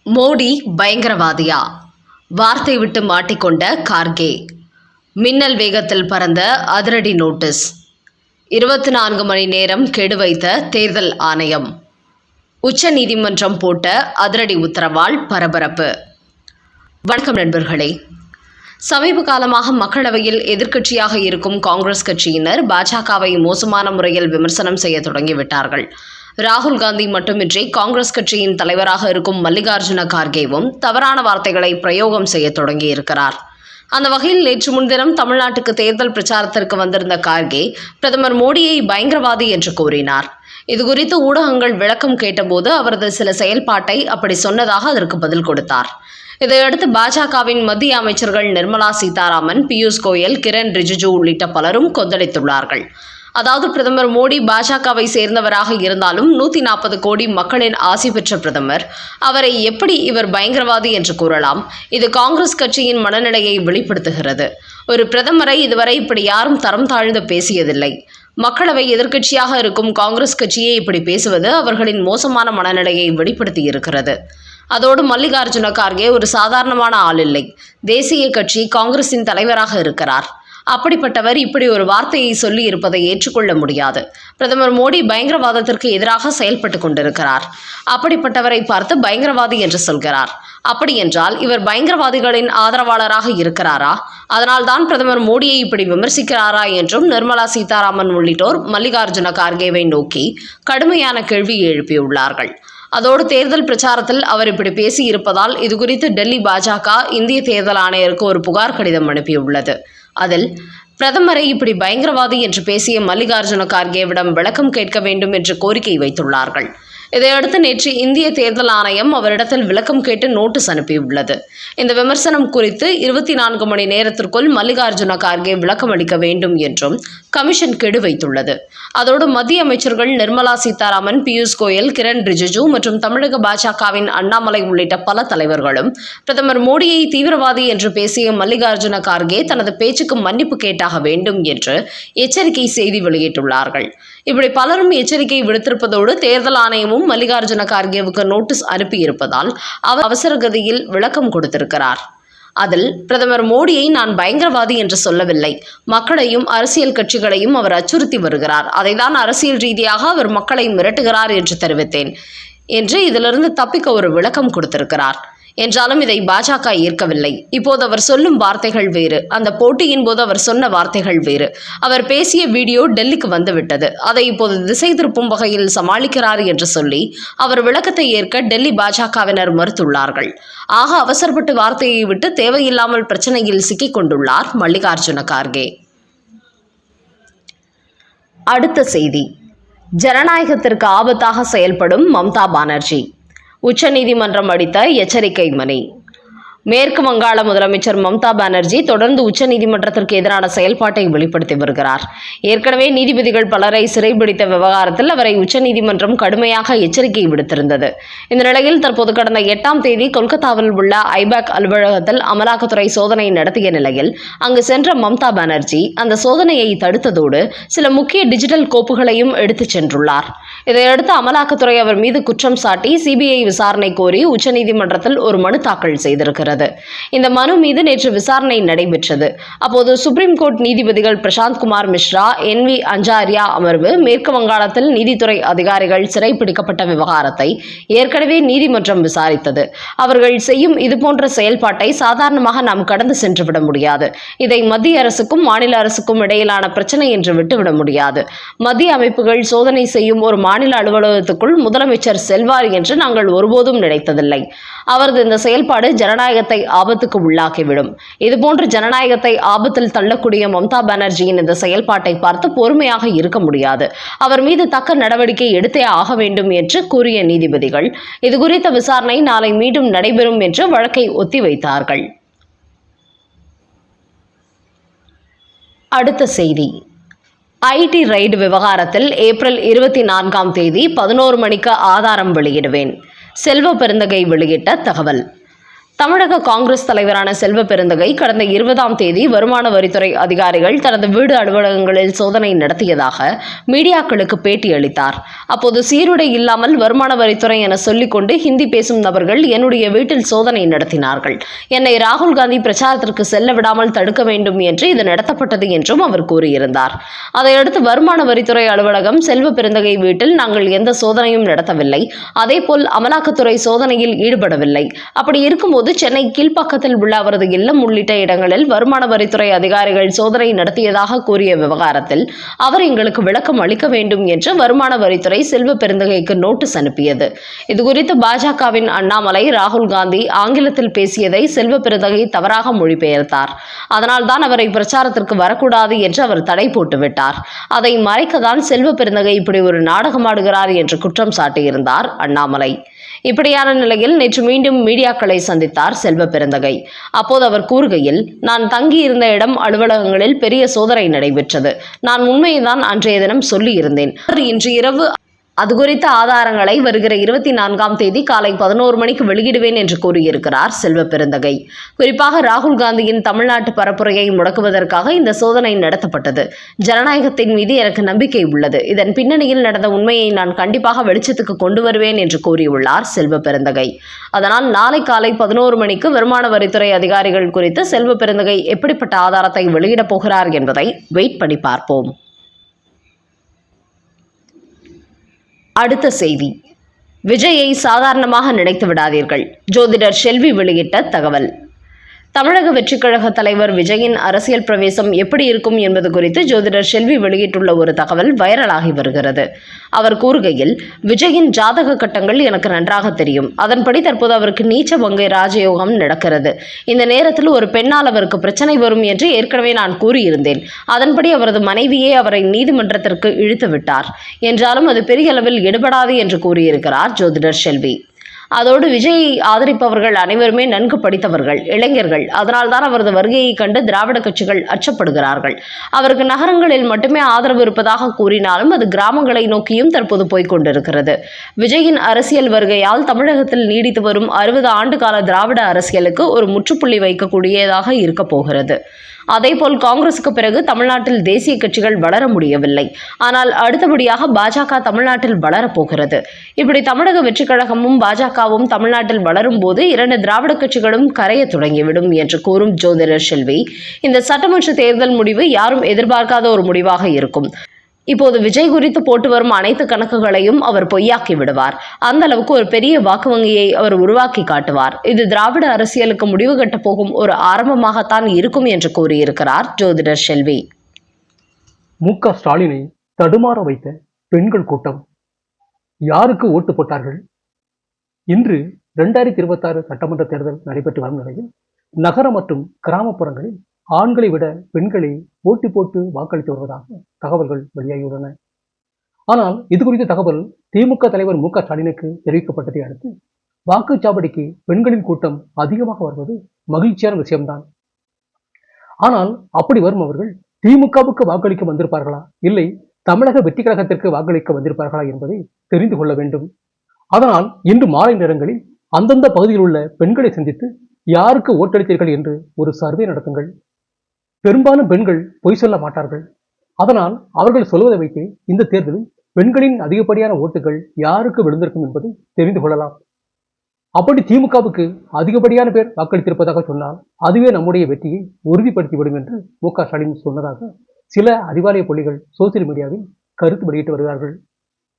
மோடி பயங்கரவாதியா? வார்த்தை விட்டு மாட்டிக்கொண்ட கார்கே. மின்னல் வேகத்தில் பறந்த அதிரடி நோட்டீஸ். 24 மணி நேரம் கெடு வைத்த தேர்தல் ஆணையம். உச்ச நீதிமன்றம் போட்ட அதிரடி உத்தரவால் பரபரப்பு. வணக்கம் நண்பர்களே. சமீப காலமாக மக்களவையில் எதிர்க்கட்சியாக இருக்கும் காங்கிரஸ் கட்சியினர் பாஜகவை மோசமான முறையில் விமர்சனம் செய்ய தொடங்கிவிட்டார்கள். ராகுல் காந்தி மட்டுமின்றி காங்கிரஸ் கட்சியின் தலைவராக இருக்கும் மல்லிகார்ஜுன கார்கேவும் தவறான வார்த்தைகளை பிரயோகம் செய்ய தொடங்கியிருக்கிறார். அந்த வகையில் நேற்று முன்தினம் தமிழ்நாட்டுக்கு தேர்தல் பிரச்சாரத்திற்கு வந்திருந்த கார்கே பிரதமர் மோடியை பயங்கரவாதி என்று கூறினார். இதுகுறித்து ஊடகங்கள் விளக்கம் கேட்டபோது அவரது சில செயல்பாட்டை அப்படி சொன்னதாக அதற்கு பதில் கொடுத்தார். இதையடுத்து பாஜகவின் மத்திய அமைச்சர்கள் நிர்மலா சீதாராமன், பியூஷ் கோயல், கிரண் ரிஜிஜு உள்ளிட்ட பலரும் கொந்தளித்துள்ளார்கள். அதாவது பிரதமர் மோடி பாஜகவை சேர்ந்தவராக இருந்தாலும் 140 கோடி மக்களின் ஆசி பெற்ற பிரதமர், அவரை எப்படி இவர் பயங்கரவாதி என்று கூறலாம்? இது காங்கிரஸ் கட்சியின் மனநிலையை வெளிப்படுத்துகிறது. ஒரு பிரதமரை இதுவரை இப்படி யாரும் தரம் தாழ்ந்து பேசியதில்லை. மக்களவை எதிர்க்கட்சியாக இருக்கும் காங்கிரஸ் கட்சியே இப்படி பேசுவது அவர்களின் மோசமான மனநிலையை வெளிப்படுத்தி இருக்கிறது. அதோடு மல்லிகார்ஜுன கார்கே ஒரு சாதாரணமான ஆள் இல்லை. தேசிய கட்சி காங்கிரசின் தலைவராக இருக்கிறார். அப்படிப்பட்டவர் இப்படி ஒரு வார்த்தையை சொல்லி இருப்பதை ஏற்றுக்கொள்ள முடியாது. பிரதமர் மோடி பயங்கரவாதத்திற்கு எதிராக செயல்பட்டு கொண்டிருக்கிறார். அப்படிப்பட்டவரை பார்த்து பயங்கரவாதி என்று சொல்கிறார். அப்படி என்றால் இவர் பயங்கரவாதிகளின் ஆதரவாளராக இருக்கிறாரா? அதனால்தான் பிரதமர் மோடியை இப்படி விமர்சிக்கிறாரா என்றும் நிர்மலா சீதாராமன் உள்ளிட்டோர் மல்லிகார்ஜுன கார்கேவை நோக்கி கடுமையான கேள்வியை எழுப்பியுள்ளார்கள். அதோடு தேர்தல் பிரச்சாரத்தில் அவர் இப்படி பேசி இருப்பதால் இதுகுறித்து டெல்லி பாஜக இந்திய தேர்தல் ஆணையருக்கு ஒரு புகார் கடிதம் அனுப்பியுள்ளது. அதில் பிரதமரை இப்படி பயங்கரவாதி என்று பேசிய மல்லிகார்ஜுன கார்கேவிடம் விளக்கம் கேட்க வேண்டும் என்று கோரிக்கை வைத்துள்ளார்கள். இதையடுத்து நேற்று இந்திய தேர்தல் ஆணையம் அவரிடத்தில் விளக்கம் கேட்டு நோட்டீஸ் அனுப்பியுள்ளது. இந்த விமர்சனம் குறித்து 24 மணி நேரத்திற்குள் மல்லிகார்ஜுன கார்கே விளக்கம் அளிக்க வேண்டும் என்றும் கமிஷன் கெடு வைத்துள்ளது. அதோடு மத்திய அமைச்சர்கள் நிர்மலா சீதாராமன், பியூஷ் கோயல், கிரண் ரிஜிஜு மற்றும் தமிழக பாஜகவின் அண்ணாமலை உள்ளிட்ட பல தலைவர்களும் பிரதமர் மோடியை தீவிரவாதி என்று பேசிய மல்லிகார்ஜுன கார்கே தனது பேச்சுக்கு மன்னிப்பு கேட்டாக வேண்டும் என்று எச்சரிக்கை செய்தி வெளியிட்டுள்ளார்கள். இப்படி பலரும் எச்சரிக்கை விடுத்திருப்பதோடு தேர்தல் ஆணையமும் மல்லிகார்ஜுன கார்கேவுக்கு நோட்டீஸ் அனுப்பியிருப்பதால் அவர் அவசரகதியில் விளக்கம் கொடுத்திருக்கிறார். அதில் பிரதமர் மோடியை நான் பயங்கரவாதி என்று சொல்லவில்லை. மக்களையும் அரசியல் கட்சிகளையும் அவர் அச்சுறுத்தி வருகிறார். அதைதான் அரசியல் ரீதியாக அவர் மக்களை மிரட்டுகிறார் என்று தெரிவித்தேன் என்று இதிலிருந்து தப்பிக்க ஒரு விளக்கம் கொடுத்திருக்கிறார். என்றாலும் இதை பாஜக ஏற்கவில்லை. இப்போது அவர் சொல்லும் வார்த்தைகள் வேறு, அந்த போட்டியின் போது அவர் சொன்ன வார்த்தைகள் வேறு. அவர் பேசிய வீடியோ டெல்லிக்கு வந்துவிட்டது. அதை இப்போது திசை திருப்பும் வகையில் சமாளிக்கிறார் என்று சொல்லி அவர் விளக்கத்தை ஏற்க டெல்லி பாஜகவினர் மறுத்துள்ளார்கள். ஆக அவசரப்பட்டு வார்த்தையை விட்டு தேவையில்லாமல் பிரச்சனையில் சிக்கிக் கொண்டுள்ளார் மல்லிகார்ஜுன கார்கே. அடுத்த செய்தி. ஜனநாயகத்திற்கு ஆபத்தாக செயல்படும் மம்தா பானர்ஜி. உச்சநீதிமன்றம் அடித்த எச்சரிக்கை மணி. மேற்கு வங்காள முதலமைச்சர் மம்தா பானர்ஜி தொடர்ந்து உச்சநீதிமன்றத்திற்கு எதிரான செயல்பாட்டை வெளிப்படுத்தி வருகிறார். ஏற்கனவே நீதிபதிகள் பலரை சிறைபிடித்த விவகாரத்தில் அவரை உச்சநீதிமன்றம் கடுமையாக எச்சரிக்கை விடுத்திருந்தது. இந்த நிலையில் தற்போது கடந்த 8ஆம் தேதி கொல்கத்தாவில் உள்ள ஐபாக் அலுவலகத்தில் அமலாக்கத்துறை சோதனை நடத்திய நிலையில் அங்கு சென்ற மம்தா பானர்ஜி அந்த சோதனையை தடுத்ததோடு சில முக்கிய டிஜிட்டல் கோப்புகளையும் எடுத்துச் சென்றுள்ளார். இதையடுத்து அமலாக்கத்துறை அவர் மீது குற்றம் சாட்டி சிபிஐ விசாரணை கோரி உச்சநீதிமன்றத்தில் ஒரு மனு தாக்கல் செய்திருக்கிறது. இந்த மனு மீது நேற்று விசாரணை நடைபெற்றது. அப்போது சுப்ரீம் கோர்ட் நீதிபதிகள் பிரசாந்த் குமார் மிஸ்ரா, NV அஞ்சாரியா அமர்வு மேற்கு வங்காளத்தில் நீதித்துறை அதிகாரிகள் சிறைப்பிடிக்கப்பட்ட விவகாரத்தை ஏற்கனவே நீதிமன்றம் விசாரித்தது. அவர்கள் செய்யும் இதுபோன்ற செயல்பாட்டை சாதாரணமாக நாம் கடந்து சென்றுவிட முடியாது. இதை மத்திய அரசுக்கும் மாநில அரசுக்கும் இடையிலான பிரச்சனை என்று விட்டுவிட முடியாது. மத்திய அமைப்புகள் சோதனை செய்யும் ஒரு மாநில அலுவலகத்துக்குள் முதலமைச்சர் செல்வார் என்று நாங்கள் ஒருபோதும் நினைத்ததில்லை. அவரது இந்த செயல்பாடு ஜனநாயகத்தை ஆபத்துக்கு உள்ளாக்கிவிடும். இதுபோன்று ஜனநாயகத்தை ஆபத்தில் தள்ளக்கூடிய மம்தா பானர்ஜியின் இந்த செயல்பாட்டை பார்த்து பொறுமையாக இருக்க முடியாது. அவர் மீது தக்க நடவடிக்கை எடுத்தே ஆக வேண்டும் என்று கூறிய நீதிபதிகள் இதுகுறித்த விசாரணை நாளை மீண்டும் நடைபெறும் என்று வழக்கை ஒத்திவைத்தார்கள். அடுத்த செய்தி. IT ரைடு விவகாரத்தில் ஏப்ரல் 24ஆம் தேதி 11 மணிக்கு ஆதாரம் வெளியிடுவேன். செல்வ பெருந்தகை வெளியிட்ட தகவல். தமிழக காங்கிரஸ் தலைவரான செல்வ பெருந்தகை கடந்த 20ஆம் தேதி வருமான வரித்துறை அதிகாரிகள் தனது வீடு அலுவலகங்களில் சோதனை நடத்தியதாக மீடியாக்களுக்கு பேட்டியளித்தார். அப்போது சீருடை இல்லாமல் வருமான வரித்துறை என சொல்லிக்கொண்டு ஹிந்தி பேசும் நபர்கள் என்னுடைய வீட்டில் சோதனை நடத்தினார்கள். என்னை ராகுல் காந்தி பிரச்சாரத்திற்கு செல்ல விடாமல் தடுக்க வேண்டும் என்று இது நடத்தப்பட்டது என்றும் அவர் கூறியிருந்தார். அதையடுத்து வருமான வரித்துறை அலுவலகம் செல்வ பெருந்தகை வீட்டில் நாங்கள் எந்த சோதனையும் நடத்தவில்லை, அதேபோல் அமலாக்கத்துறை சோதனையில் ஈடுபடவில்லை. அப்படி இருக்கும்போது சென்னை கீழ்ப்பாக்கத்தில் உள்ள அவரது இல்லம் உள்ளிட்ட இடங்களில் வருமான வரித்துறை அதிகாரிகள் சோதனை நடத்தியதாக கூறிய விவகாரத்தில் அவர் எங்களுக்கு விளக்கம் அளிக்க வேண்டும் என்று வருமான வரித்துறை செல்வ பெருந்தகைக்கு நோட்டீஸ் அனுப்பியது. இதுகுறித்து பாஜகவின் அண்ணாமலை ராகுல் காந்தி ஆங்கிலத்தில் பேசியதை செல்வ பெருந்தகை தவறாக மொழிபெயர்த்தார். அதனால்தான் அவரை பிரச்சாரத்திற்கு வரக்கூடாது என்று அவர் தடை போட்டுவிட்டார். அதை மறைக்கத்தான் செல்வ பெருந்தகை இப்படி ஒரு நாடகமாடுகிறார் என்று குற்றம் சாட்டியிருந்தார் அண்ணாமலை. இப்படியான நிலையில் நேற்று மீண்டும் மீடியாக்களை சந்தித்தார் செல்வ பெருந்தகை. அப்போது அவர் கூறுகையில், நான் தங்கியிருந்த இடம் அலுவலகங்களில் பெரிய சோதனை நடைபெற்றது. நான் உண்மையைதான் அன்றைய தினம் சொல்லியிருந்தேன். இன்று இரவு அது குறித்த ஆதாரங்களை வருகிற 24ஆம் தேதி காலை 11 மணிக்கு வெளியிடுவேன் என்று கூறியிருக்கிறார் செல்வ பெருந்தகை. குறிப்பாக ராகுல் காந்தியின் தமிழ்நாட்டு பரப்புரையை முடக்குவதற்காக இந்த சோதனை நடத்தப்பட்டது. ஜனநாயகத்தின் மீது எனக்கு நம்பிக்கை உள்ளது. இதன் பின்னணியில் நடந்த உண்மையை நான் கண்டிப்பாக வெளிச்சத்துக்கு கொண்டு வருவேன் என்று கூறியுள்ளார் செல்வ பெருந்தகை. அதனால் நாளை காலை 11 மணிக்கு வருமான வரித்துறை அதிகாரிகள் குறித்து செல்வ பெருந்தகை எப்படிப்பட்ட ஆதாரத்தை வெளியிடப் போகிறார் என்பதை வெயிட் பண்ணி பார்ப்போம். அடுத்த செய்தி. விஜயை சாதாரணமாக நினைத்து விடாதீர்கள். ஜோதிடர் செல்வி வெளியிட்ட தகவல். தமிழக வெற்றிக் கழக தலைவர் விஜயின் அரசியல் பிரவேசம் எப்படி இருக்கும் என்பது குறித்து ஜோதிடர் செல்வி வெளியிட்டுள்ள ஒரு தகவல் வைரலாகி வருகிறது. அவர் கூறுகையில், விஜயின் ஜாதக கட்டங்கள் எனக்கு நன்றாக தெரியும். அதன்படி தற்போது அவருக்கு நீச்ச பங்கை ராஜயோகம் நடக்கிறது. இந்த நேரத்தில் ஒரு பெண்ணால் அவருக்கு பிரச்சனை வரும் என்று ஏற்கனவே நான் கூறியிருந்தேன். அதன்படி அவரது மனைவியே அவரை நீதிமன்றத்திற்கு இழுத்து விட்டார். என்றாலும் அது பெரிய அளவில் எடுபடாது என்று கூறியிருக்கிறார் ஜோதிடர் செல்வி. அதோடு விஜயை ஆதரிப்பவர்கள் அனைவருமே நன்கு படித்தவர்கள், இளைஞர்கள். அதனால்தான் அவரது வருகையை கண்டு திராவிட கட்சிகள் அச்சப்படுகிறார்கள். அவருக்கு நகரங்களில் மட்டுமே ஆதரவு இருப்பதாக கூறினாலும் அது கிராமங்களை நோக்கியும் தற்போது போய்கொண்டிருக்கிறது. விஜயின் அரசியல் வருகையால் தமிழகத்தில் நீடித்து வரும் 60 ஆண்டு கால திராவிட அரசியலுக்கு ஒரு முற்றுப்புள்ளி வைக்கக்கூடியதாக இருக்க போகிறது. அதேபோல் காங்கிரசுக்கு பிறகு தமிழ்நாட்டில் தேசிய கட்சிகள் வளர முடியவில்லை. ஆனால் அடுத்தபடியாக பாஜக தமிழ்நாட்டில் வளரப்போகிறது. இப்படி தமிழக வெற்றிக் கழகமும் பாஜகவும் தமிழ்நாட்டில் வளரும் போது 2 திராவிட கட்சிகளும் கரைய தொடங்கிவிடும் என்று கூறும் ஜோதிடர் செல்வி, இந்த சட்டமன்ற தேர்தல் முடிவு யாரும் எதிர்பார்க்காத ஒரு முடிவாக இருக்கும். இப்போது விஜய் குறித்து போட்டு வரும் அனைத்து கணக்குகளையும் அவர் பொய்யாக்கி விடுவார். அந்த அளவுக்கு ஒரு பெரிய வாக்கு வங்கியை அவர் உருவாக்கி காட்டுவார். இது திராவிட அரசியலுக்கு முடிவு கட்டப் போகும் ஒரு ஆரம்பமாகத்தான் இருக்கும் என்று கூறியிருக்கிறார் ஜோதிடர் செல்வி. மு.க. ஸ்டாலினை தடுமாற வைத்த பெண்கள் கூட்டம் யாருக்கு ஓட்டு போட்டார்கள்? இன்று 2026 சட்டமன்ற தேர்தல் நடைபெற்று வரும் நிலையில் நகர மற்றும் கிராமப்புறங்களில் ஆண்களை விட பெண்களை போட்டி போட்டு வாக்களித்து வருவதாக தகவல்கள் வெளியாகியுள்ளன. ஆனால் இது குறித்த தகவல் திமுக தலைவர் மு.க. ஸ்டாலினுக்கு தெரிவிக்கப்பட்டதை அடுத்து வாக்குச்சாவடிக்கு பெண்களின் கூட்டம் அதிகமாக வருவது மகிழ்ச்சியான விஷயம்தான். ஆனால் அப்படி வரும் அவர்கள் திமுகவுக்கு வாக்களிக்க வந்திருப்பார்களா, இல்லை தமிழக வெற்றிக் கழகத்திற்கு வாக்களிக்க வந்திருப்பார்களா என்பதை தெரிந்து கொள்ள வேண்டும். அதனால் இன்று மாலை நேரங்களில் அந்தந்த பகுதியில் உள்ள பெண்களை சந்தித்து யாருக்கு ஓட்டளித்தீர்கள் என்று ஒரு சர்வே நடத்துங்கள். பெரும்பாலும் பெண்கள் பொய் சொல்ல மாட்டார்கள். அதனால் அவர்கள் சொல்வதை வைத்து இந்த தேர்தலில் பெண்களின் அதிகப்படியான ஓட்டுகள் யாருக்கு விழுந்திருக்கும் என்பதை தெரிந்து கொள்ளலாம். அப்படி திமுகவுக்கு அதிகப்படியான பேர் வாக்களித்திருப்பதாக சொன்னால் அதுவே நம்முடைய வெற்றியை உறுதிப்படுத்திவிடும் என்று மு.க. ஸ்டாலின் சொன்னதாக சில அறிவாலய புள்ளிகள் சோசியல் மீடியாவில் கருத்து வெளியிட்டு வருகிறார்கள்.